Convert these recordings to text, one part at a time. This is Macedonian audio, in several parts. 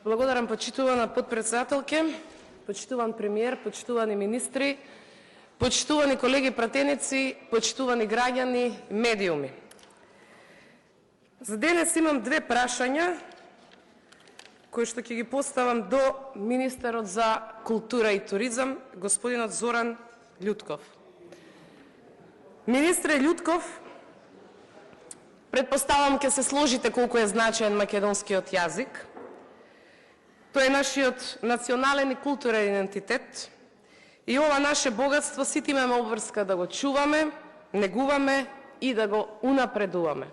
Благодарам, почитувана подпредседателке, почитуван премиер, почитувани министри, почитувани колеги пратеници, почитувани граѓани, медиуми. За денес имам две прашања, кои што ќе ги поставам до министерот за култура и туризам, господинот Зоран Љутков. Министре Љутков, предпоставам ќе се сложите колку е значаен македонскиот јазик. Тој е нашиот национален и културен идентитет и ова наше богатство сите имаме обврска да го чуваме, негуваме и да го унапредуваме.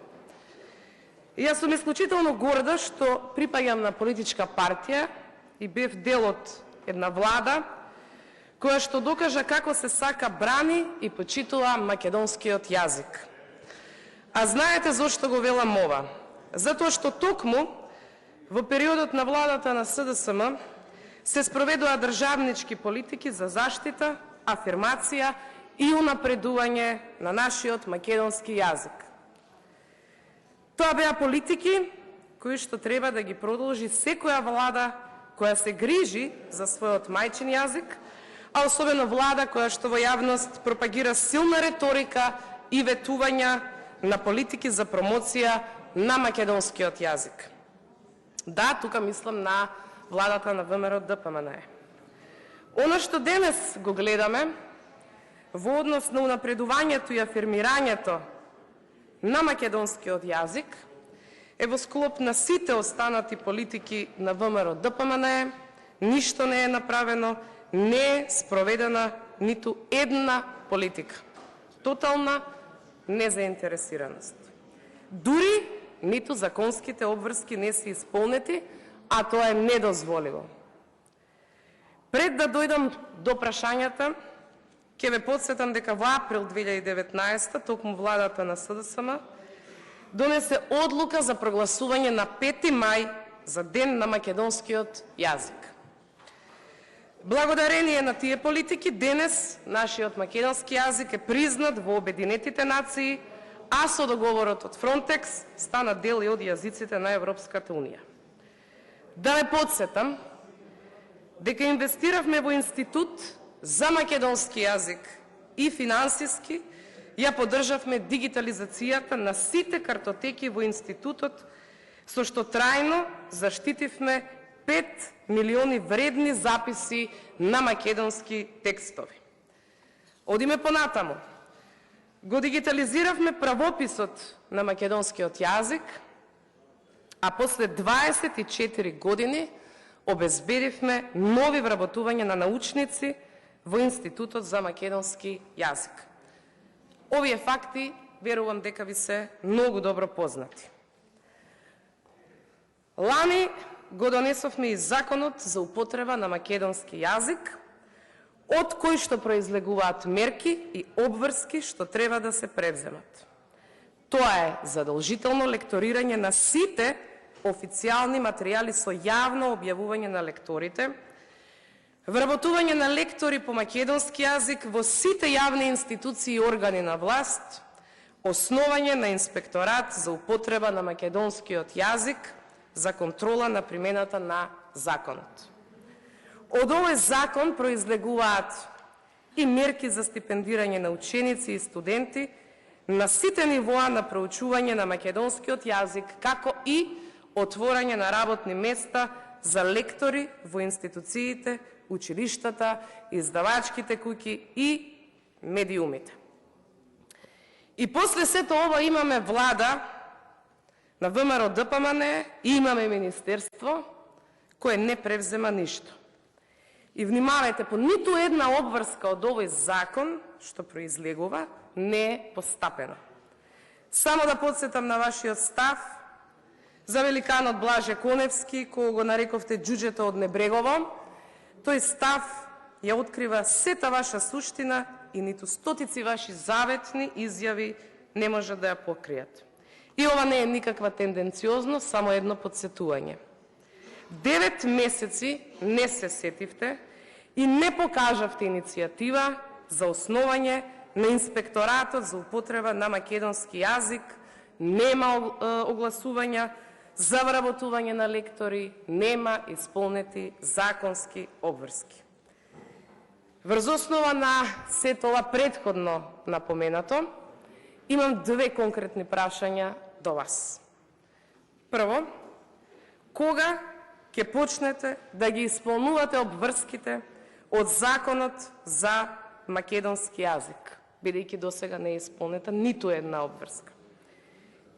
И јас сум исклучително горда што припаѓам на политичка партија и бев дел од една влада која што докажа како се сака, брани и почитува македонскиот јазик. А знаете зошто го велам ова? Затоа што токму во периодот на владата на СДСМ се спроведува државнички политики за заштита, афирмација и унапредување на нашиот македонски јазик. Тоа беа политики кои што треба да ги продолжи секоја влада која се грижи за својот мајчин јазик, а особено влада која што во јавност пропагира силна риторика и ветувања на политики за промоција на македонскиот јазик. Да, тука мислам на владата на ВМРО ДПМНЕ. Оно што денес го гледаме во однос на унапредувањето и афирмирањето на македонскиот јазик е во склоп на сите останати политики на ВМРО ДПМНЕ, ништо не е направено, не е спроведена ниту една политика. Тотална незаинтересираност. Дури ниту законските обврски не се исполнети, а тоа е недозволиво. Пред да дојдам до прашањата, ќе ве потсетам дека во април 2019 токму владата на СДСМ донесе одлука за прогласување на 5 мај за Ден на македонскиот јазик. Благодарение на тие политики, денес нашиот македонски јазик е признат во Обединетите нации, а со договорот од Фронтекс стана дел и од јазиците на Европската Унија. Да ве потсетам дека инвестиравме во Институт за македонски јазик и финансиски ја поддржавме дигитализацијата на сите картотеки во институтот, со што трајно заштитивме 5 милиони вредни записи на македонски текстови. Одиме понатаму. Го дигитализиравме правописот на македонскиот јазик, а после 24 години обезбедивме нови вработувања на научници во Институтот за македонски јазик. Овие факти, верувам дека ви се многу добро познати. Лани го донесовме и Законот за употреба на македонски јазик, од кои што произлегуваат мерки и обврски што треба да се предземат. Тоа е задолжително лекторирање на сите официјални материјали со јавно објавување на лекторите, вработување на лектори по македонски јазик во сите јавни институции и органи на власт, основање на инспекторат за употреба на македонскиот јазик за контрола на примената на законот. Од овој закон произлегуваат и мерки за стипендирање на ученици и студенти на сите нивоа на проучување на македонскиот јазик, како и отворање на работни места за лектори во институциите, училиштата, издавачките куќи и медиумите. И после сето ова имаме влада на ВМРО ДПМНЕ и имаме министерство кое не превзема ништо. И внимавајте, по ниту една обврска од овој закон што произлегува не е постапена. Само да подсетам на вашиот став за великанот Блаже Коневски, кој го нарековте џуџето од Небрегово. Тој став ја открива сета ваша суштина и ниту стотици ваши заветни изјави не може да ја покријат. И ова не е никаква тенденциозност, само едно подсетување. 9 месеци не се сетивте и не покажавте иницијатива за основање на Инспекторатот за употреба на македонски јазик, нема огласувања, за вработување на лектори нема исполнети законски обврски. Врз основа на се тоа претходно напоменато, имам две конкретни прашања до вас. Прво, кога ќе почнете да ги исполнувате обврските од Законот за македонски јазик, бидејќи досега не е исполнета ниту една обврска?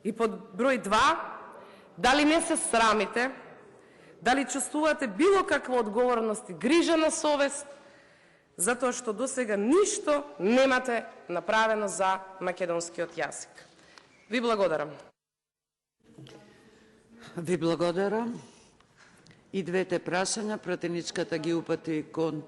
И под број 2, дали не се срамите, дали чувствувате било каква одговорност и грижа на совест, затоа што досега ништо немате направено за македонскиот јазик? Ви благодарам. Ви благодарам. И двете прашања пратеничката ги упати кон